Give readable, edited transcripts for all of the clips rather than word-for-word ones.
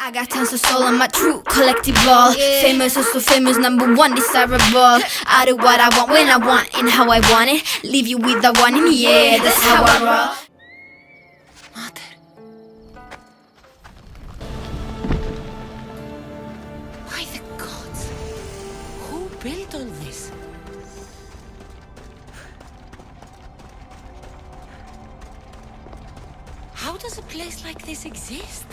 I got tons of soul on my true collective ball. Famous, also famous, number one, desirable. I do what I want, when I want, and how I want it. Leave you with the one in, yeah, that's how I roll. Mother. By the gods, who built all this? How does a place like this exist?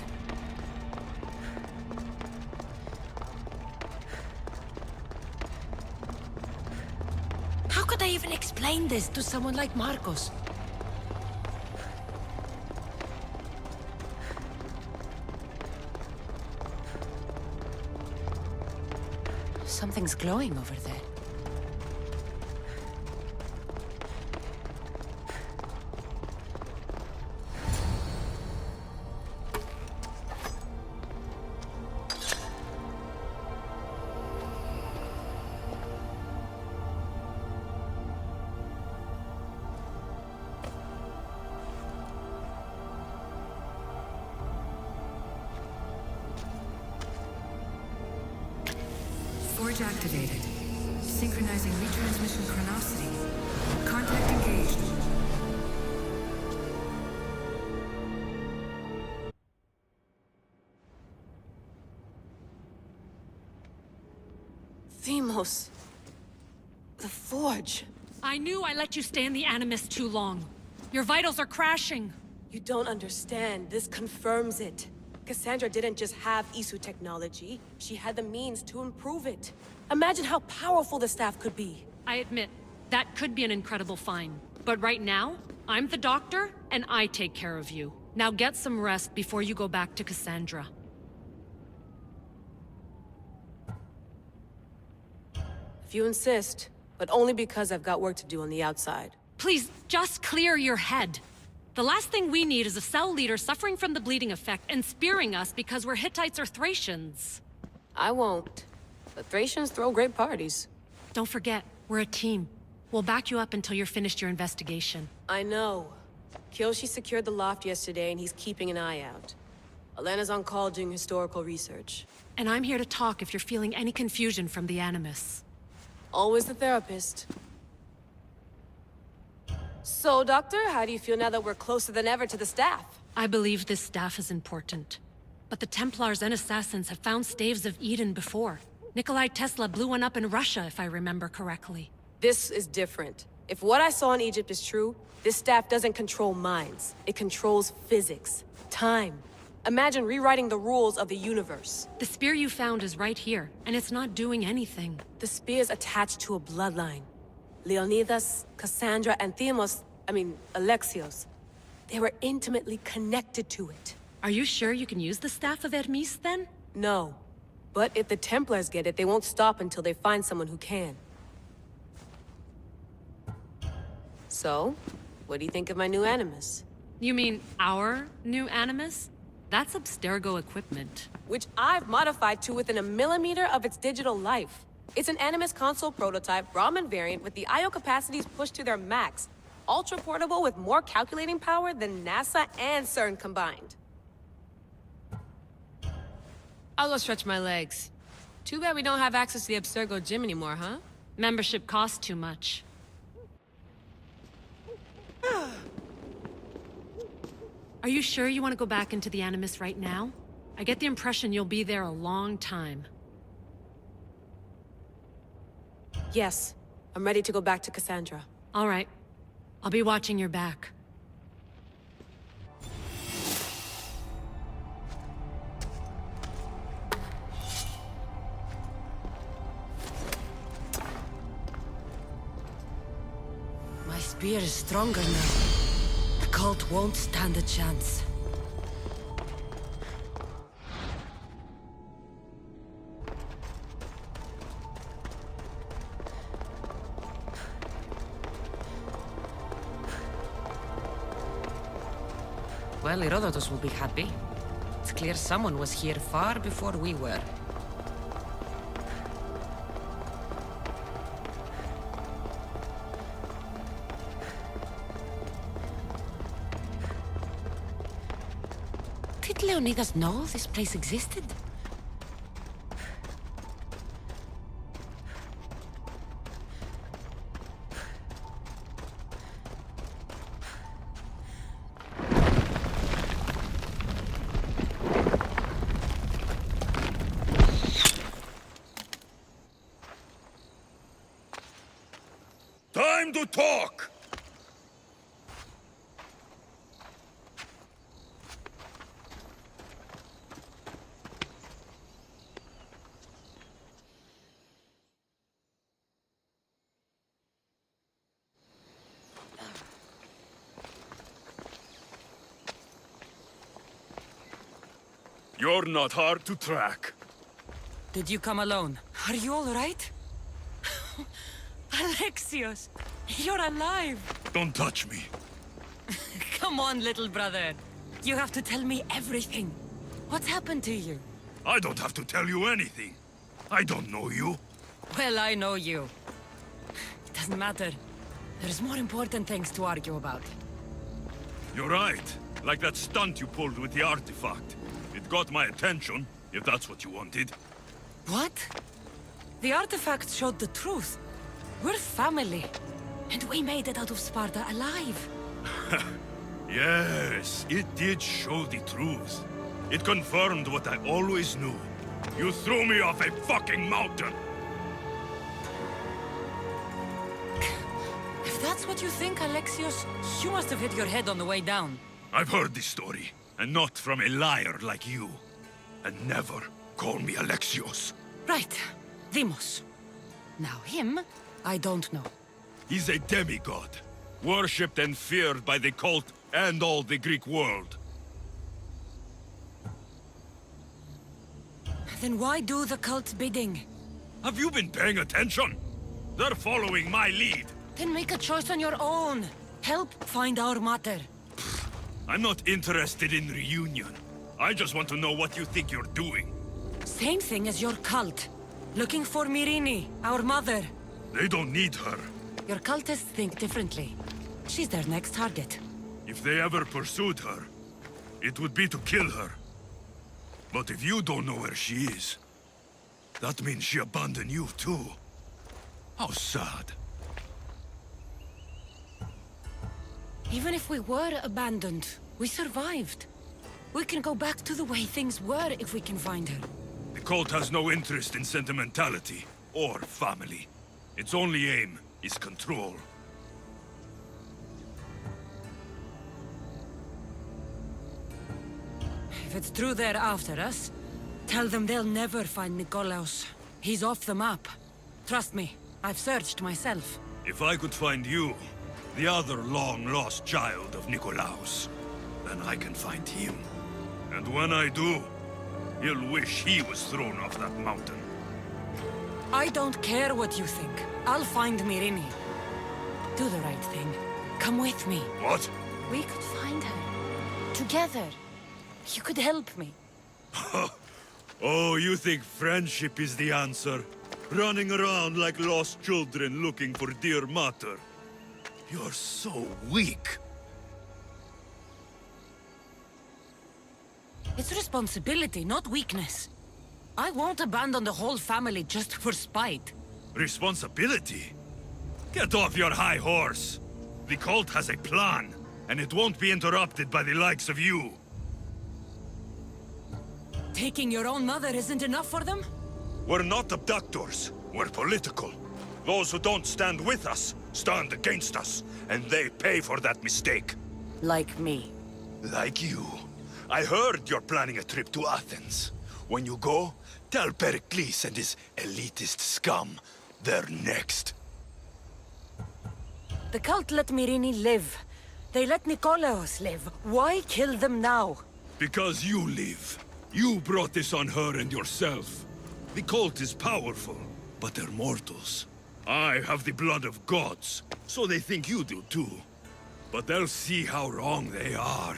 How could I even explain this to someone like Marcos? Something's glowing over there. Forge activated. Synchronizing retransmission chronicity. Contact engaged. Themos. The Forge. I knew I let you stay in the Animus too long. Your vitals are crashing. You don't understand. This confirms it. Cassandra didn't just have Isu technology. She had the means to improve it. Imagine how powerful the staff could be. I admit, that could be an incredible find. But right now, I'm the doctor, and I take care of you. Now get some rest before you go back to Cassandra. If you insist, but only because I've got work to do on the outside. Please, just clear your head. The last thing we need is a cell leader suffering from the bleeding effect and spearing us because we're Hittites or Thracians. I won't. The Thracians throw great parties. Don't forget, we're a team. We'll back you up until you're finished your investigation. I know. Kyoshi secured the loft yesterday and he's keeping an eye out. Elena's on call doing historical research. And I'm here to talk if you're feeling any confusion from the Animus. Always the therapist. So, Doctor, how do you feel now that we're closer than ever to the staff? I believe this staff is important. But the Templars and Assassins have found staves of Eden before. Nikolai Tesla blew one up in Russia, if I remember correctly. This is different. If what I saw in Egypt is true, this staff doesn't control minds. It controls physics, time. Imagine rewriting the rules of the universe. The spear you found is right here, and it's not doing anything. The spear's attached to a bloodline. Leonidas, Cassandra, and Alexios. They were intimately connected to it. Are you sure you can use the Staff of Hermes, then? No. But if the Templars get it, they won't stop until they find someone who can. So, what do you think of my new Animus? You mean our new Animus? That's Abstergo equipment. Which I've modified to within a millimeter of its digital life. It's an Animus console prototype, Brahmin variant with the I/O capacities pushed to their max. Ultra portable with more calculating power than NASA and CERN combined. I'll go stretch my legs. Too bad we don't have access to the Abstergo gym anymore, huh? Membership costs too much. Are you sure you want to go back into the Animus right now? I get the impression you'll be there a long time. Yes, I'm ready to go back to Cassandra. All right. I'll be watching your back. My spear is stronger now. The cult won't stand a chance. Well, Herodotus will be happy. It's clear someone was here far before we were. Did Leonidas know this place existed? Time to talk! You're not hard to track. Did you come alone? Are you all right? Alexios, you're alive! Don't touch me. Come on, little brother. You have to tell me everything. What's happened to you? I don't have to tell you anything. I don't know you. Well, I know you. It doesn't matter. There's more important things to argue about. You're right. Like that stunt you pulled with the artifact. It got my attention, if that's what you wanted. What? The artifact showed the truth. We're family. And we made it out of Sparta alive. Yes, it did show the truth. It confirmed what I always knew. You threw me off a fucking mountain! If that's what you think, Alexios, you must have hit your head on the way down. I've heard this story, and not from a liar like you. And never call me Alexios. Right. Demos. Now him, I don't know. He's a demigod, worshipped and feared by the cult and all the Greek world. Then why do the cult's bidding? Have you been paying attention? They're following my lead. Then make a choice on your own. Help find our mater. I'm not interested in reunion. I just want to know what you think you're doing. Same thing as your cult. Looking for Myrrine, our mother. They don't need her. Your cultists think differently. She's their next target. If they ever pursued her, it would be to kill her. But if you don't know where she is, that means she abandoned you too. How sad. Even if we were abandoned, we survived. We can go back to the way things were if we can find her. The cult has no interest in sentimentality or family. Its only aim is control. If it's true they're after us, tell them they'll never find Nikolaos. He's off the map. Trust me, I've searched myself. If I could find you, the other long-lost child of Nikolaos, then I can find him. And when I do, he'll wish he was thrown off that mountain. I don't care what you think. I'll find Myrrine. Do the right thing. Come with me. What? We could find her. Together. You could help me. Oh, you think friendship is the answer? Running around like lost children looking for dear mater. You're so weak. It's responsibility, not weakness. I won't abandon the whole family just for spite. Responsibility? Get off your high horse. The cult has a plan, and it won't be interrupted by the likes of you. Taking your own mother isn't enough for them? We're not abductors. We're political. Those who don't stand with us stand against us, and they pay for that mistake. Like me. Like you. I heard you're planning a trip to Athens. When you go, tell Pericles and his elitist scum they're next. The cult let Myrrine live. They let Nikolaos live. Why kill them now? Because you live. You brought this on her and yourself. The cult is powerful, but they're mortals. I have the blood of gods, so they think you do too. But they'll see how wrong they are.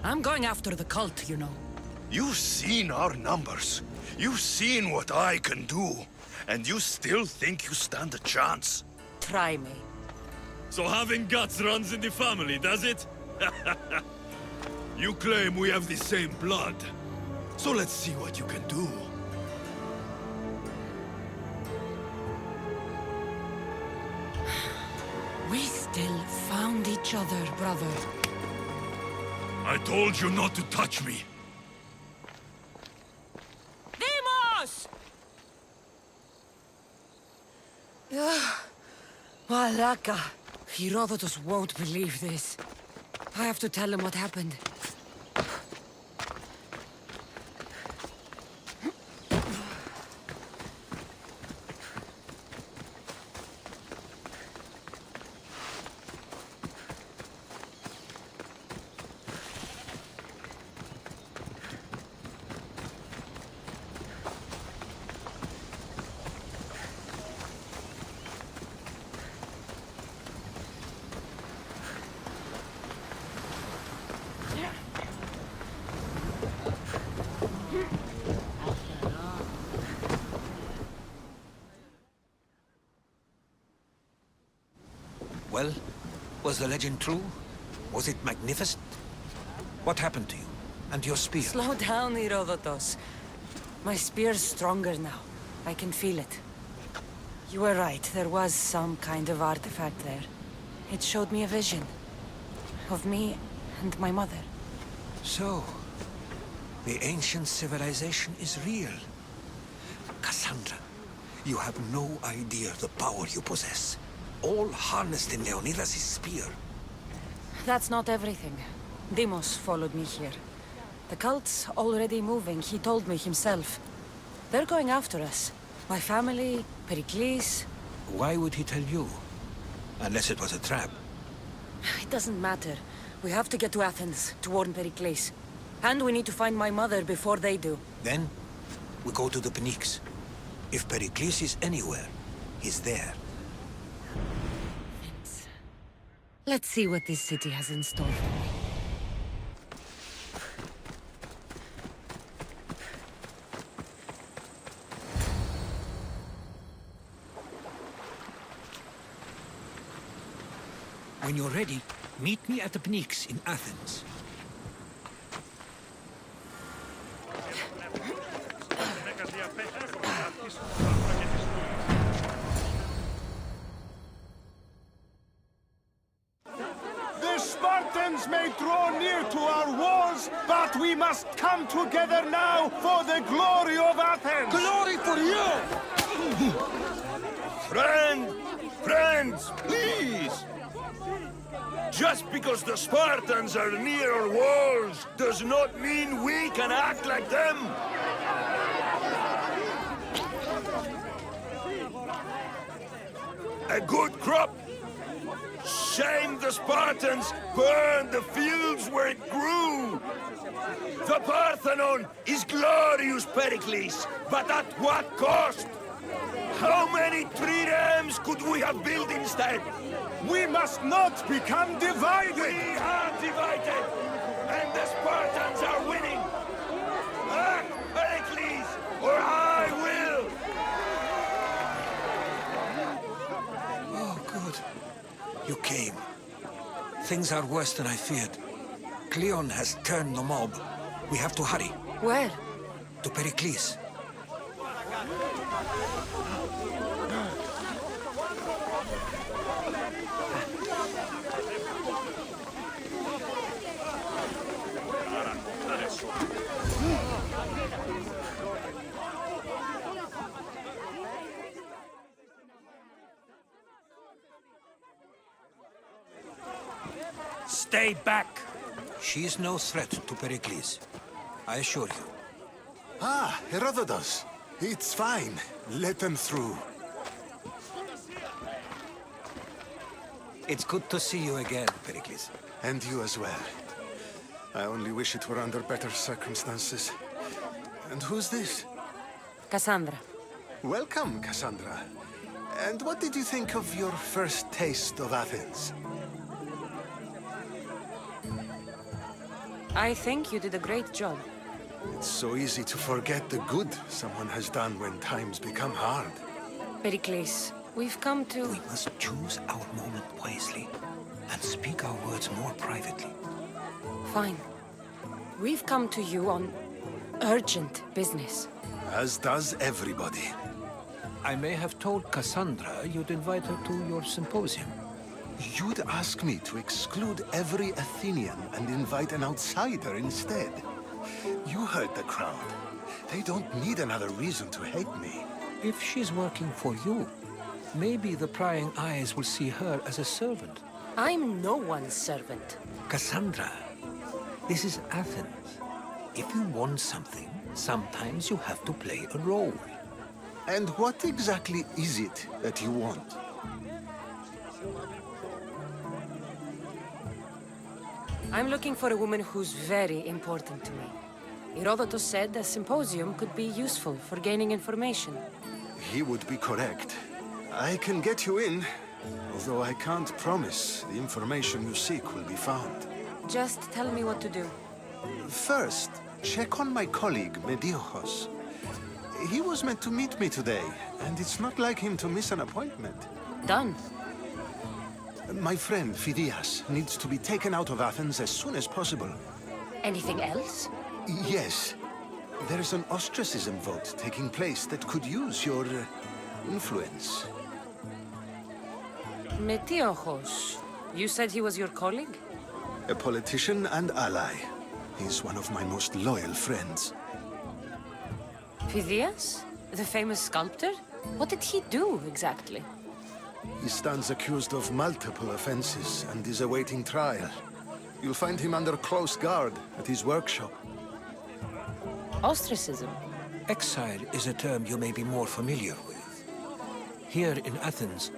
I'm going after the cult, you know. You've seen our numbers. You've seen what I can do. And you still think you stand a chance? Try me. So having guts runs in the family, does it? You claim we have the same blood. So let's see what you can do. We still found each other, brother. I told you not to touch me. Demos! Malaka. Herodotus won't believe this. I have to tell him what happened. Well, was the legend true? Was it magnificent? What happened to you? And your spear? Slow down, Herodotus. My spear's stronger now. I can feel it. You were right, there was some kind of artifact there. It showed me a vision. Of me and my mother. So, the ancient civilization is real. Cassandra, you have no idea the power you possess. All harnessed in Leonidas' spear. That's not everything. Demos followed me here. The cult's already moving, he told me himself. They're going after us. My family, Pericles. Why would he tell you? Unless it was a trap. It doesn't matter. We have to get to Athens, to warn Pericles. And we need to find my mother before they do. Then, we go to the Pnyx. If Pericles is anywhere, he's there. Let's see what this city has in store for me. When you're ready, meet me at the Pnyx in Athens. Spartans may draw near to our walls, but we must come together now for the glory of Athens! Glory for you! Friends, please! Just because the Spartans are near our walls does not mean we can act like them! A good crop. Shame the Spartans burned the fields where it grew! The Parthenon is glorious, Pericles, but at what cost? How many triremes could we have built instead? We must not become divided! We are divided, and the Spartans are winning! Act, Pericles, or I will! Oh, good. You came. Things are worse than I feared. Cleon has turned the mob. We have to hurry. Where? To Pericles. Stay back! She is no threat to Pericles. I assure you. Ah, Herodotus. It's fine. Let them through. It's good to see you again, Pericles. And you as well. I only wish it were under better circumstances. And who's this? Cassandra. Welcome, Cassandra. And what did you think of your first taste of Athens? I think you did a great job. It's so easy to forget the good someone has done when times become hard. Pericles, we've come to... We must choose our moment wisely and speak our words more privately. Fine. We've come to you on urgent business. As does everybody. I may have told Cassandra you'd invite her to your symposium. You'd ask me to exclude every Athenian and invite an outsider instead. You heard the crowd. They don't need another reason to hate me. If she's working for you, maybe the prying eyes will see her as a servant. I'm no one's servant. Cassandra, this is Athens. If you want something, sometimes you have to play a role. And what exactly is it that you want? I'm looking for a woman who's very important to me. Herodotus said a symposium could be useful for gaining information. He would be correct. I can get you in, although I can't promise the information you seek will be found. Just tell me what to do. First, check on my colleague, Mediochos. He was meant to meet me today, and it's not like him to miss an appointment. Done. My friend, Phidias, needs to be taken out of Athens as soon as possible. Anything else? Yes. There's an ostracism vote taking place that could use your influence. Metiochos. You said he was your colleague? A politician and ally. He's one of my most loyal friends. Phidias? The famous sculptor? What did he do, exactly? He stands accused of multiple offenses and is awaiting trial. You'll find him under close guard at his workshop. Ostracism? Exile is a term you may be more familiar with. Here in Athens,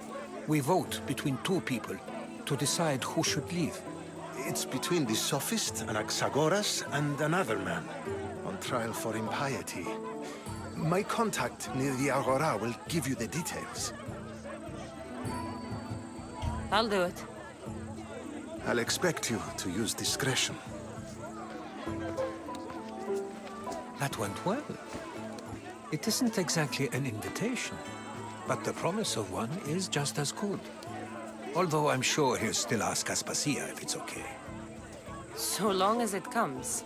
we vote between two people to decide who should leave. It's between the sophist Anaxagoras and another man, on trial for impiety. My contact near the Agora will give you the details. I'll do it. I'll expect you to use discretion. That went well. It isn't exactly an invitation, but the promise of one is just as good. Although I'm sure he'll still ask Aspasia if it's okay. So long as it comes.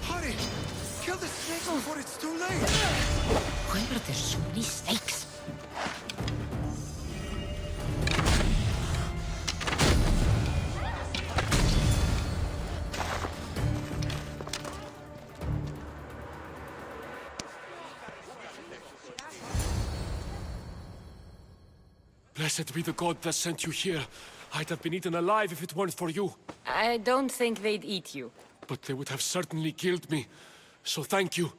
Hurry! Kill the snakes before it's too late! Why are there so many snakes? Blessed be the god that sent you here. I'd have been eaten alive if it weren't for you. I don't think they'd eat you. But they would have certainly killed me. So thank you.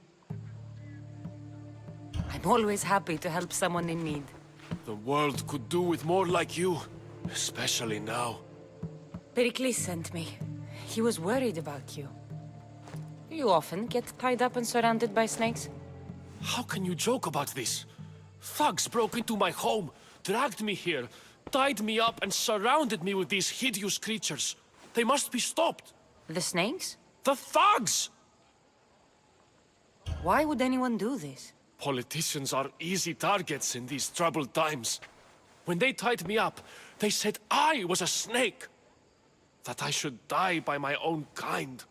I'm always happy to help someone in need. The world could do with more like you. Especially now. Pericles sent me. He was worried about you. You often get tied up and surrounded by snakes? How can you joke about this? Thugs broke into my home, dragged me here, tied me up and surrounded me with these hideous creatures. They must be stopped. The snakes? The thugs! Why would anyone do this? Politicians are easy targets in these troubled times. When they tied me up, they said I was a snake. That I should die by my own kind.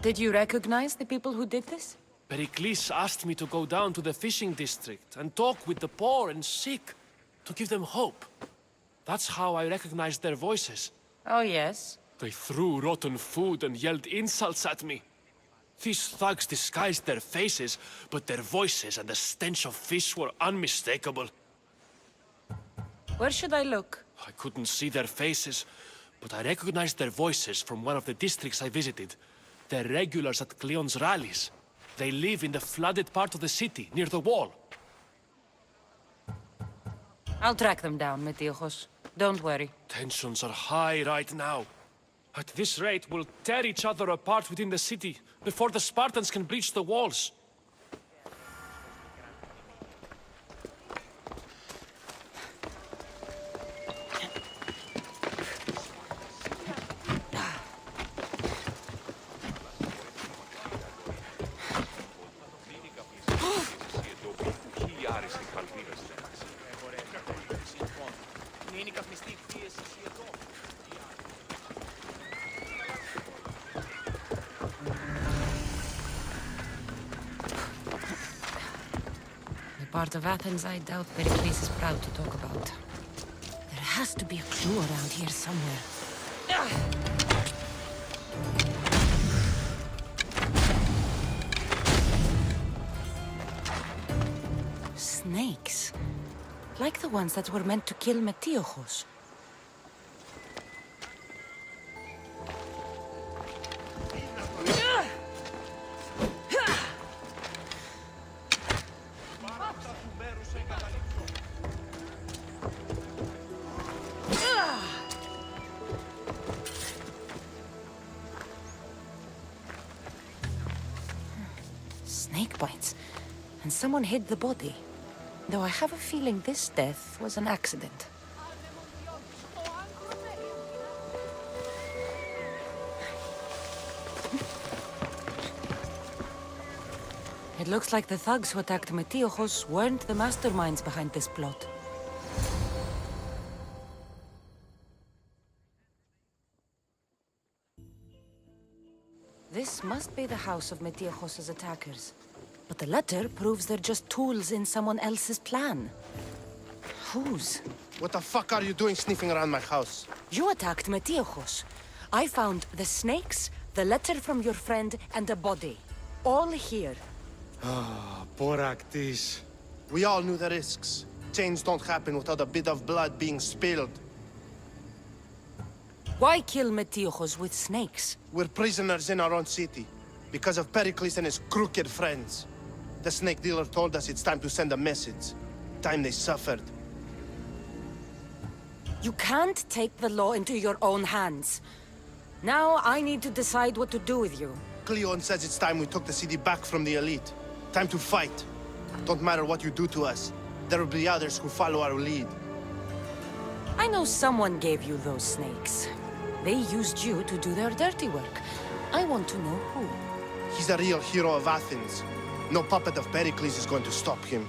Did you recognize the people who did this? Pericles asked me to go down to the fishing district and talk with the poor and sick, to give them hope. That's how I recognized their voices. Oh, yes. They threw rotten food and yelled insults at me. These thugs disguised their faces, but their voices and the stench of fish were unmistakable. Where should I look? I couldn't see their faces, but I recognized their voices from one of the districts I visited. They're regulars at Cleon's rallies. They live in the flooded part of the city, near the wall. I'll track them down, Metiochos. Don't worry. Tensions are high right now. At this rate, we'll tear each other apart within the city, before the Spartans can breach the walls. The part of Athens I doubt Pericles is proud to talk about. There has to be a clue around here somewhere. Snakes. Like the ones that were meant to kill Metiochos. Snake bites. And someone hid the body. Though I have a feeling this death was an accident. It looks like the thugs who attacked Metiochos weren't the masterminds behind this plot. This must be the house of Metiochos' attackers. But the letter proves they're just tools in someone else's plan. Whose? What the fuck are you doing sniffing around my house? You attacked Metiochos. I found the snakes, the letter from your friend, and a body. All here. Boraktis. We all knew the risks. Change don't happen without a bit of blood being spilled. Why kill Metiochos with snakes? We're prisoners in our own city. Because of Pericles and his crooked friends. The snake dealer told us it's time to send a message. Time they suffered. You can't take the law into your own hands. Now I need to decide what to do with you. Cleon says it's time we took the city back from the elite. Time to fight. Don't matter what you do to us. There will be others who follow our lead. I know someone gave you those snakes. They used you to do their dirty work. I want to know who. He's the real hero of Athens. No puppet of Pericles is going to stop him.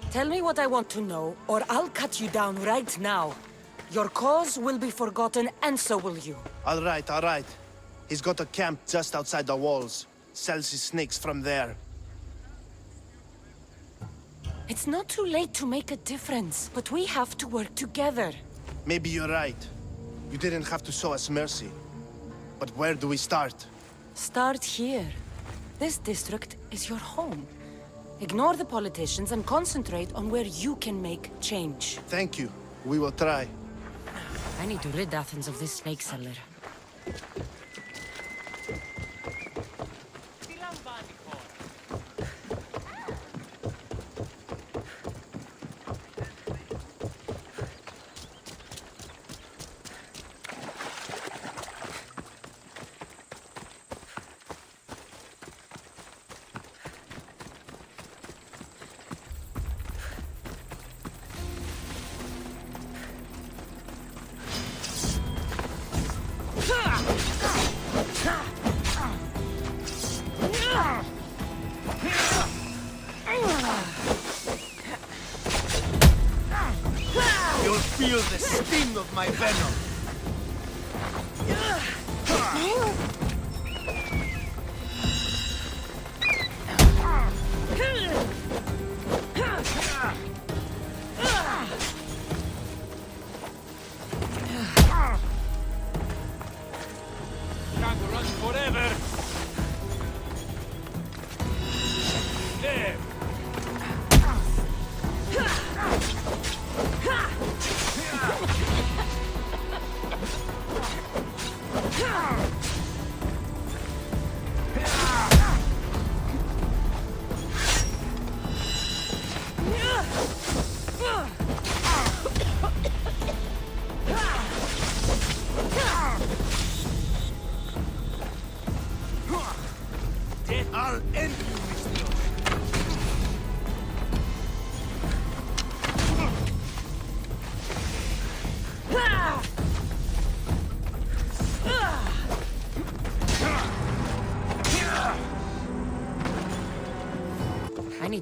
Tell me what I want to know, or I'll cut you down right now. Your cause will be forgotten, and so will you. All right. He's got a camp just outside the walls. Sells his snakes from there. It's not too late to make a difference, but we have to work together. Maybe you're right. You didn't have to show us mercy. But where do we start? Start here. This district is your home. Ignore the politicians and concentrate on where you can make change. Thank you. We will try. I need to rid Athens of this snake seller. You'll feel the sting of my venom. Can't run forever. There.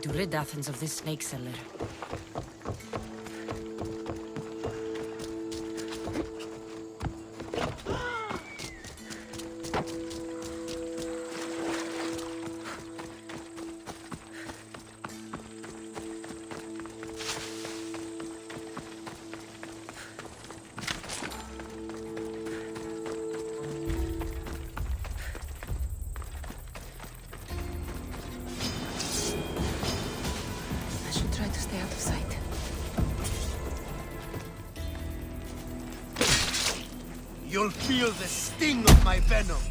to rid Athens of this snake seller. I should try to stay out of sight. You'll feel the sting of my venom.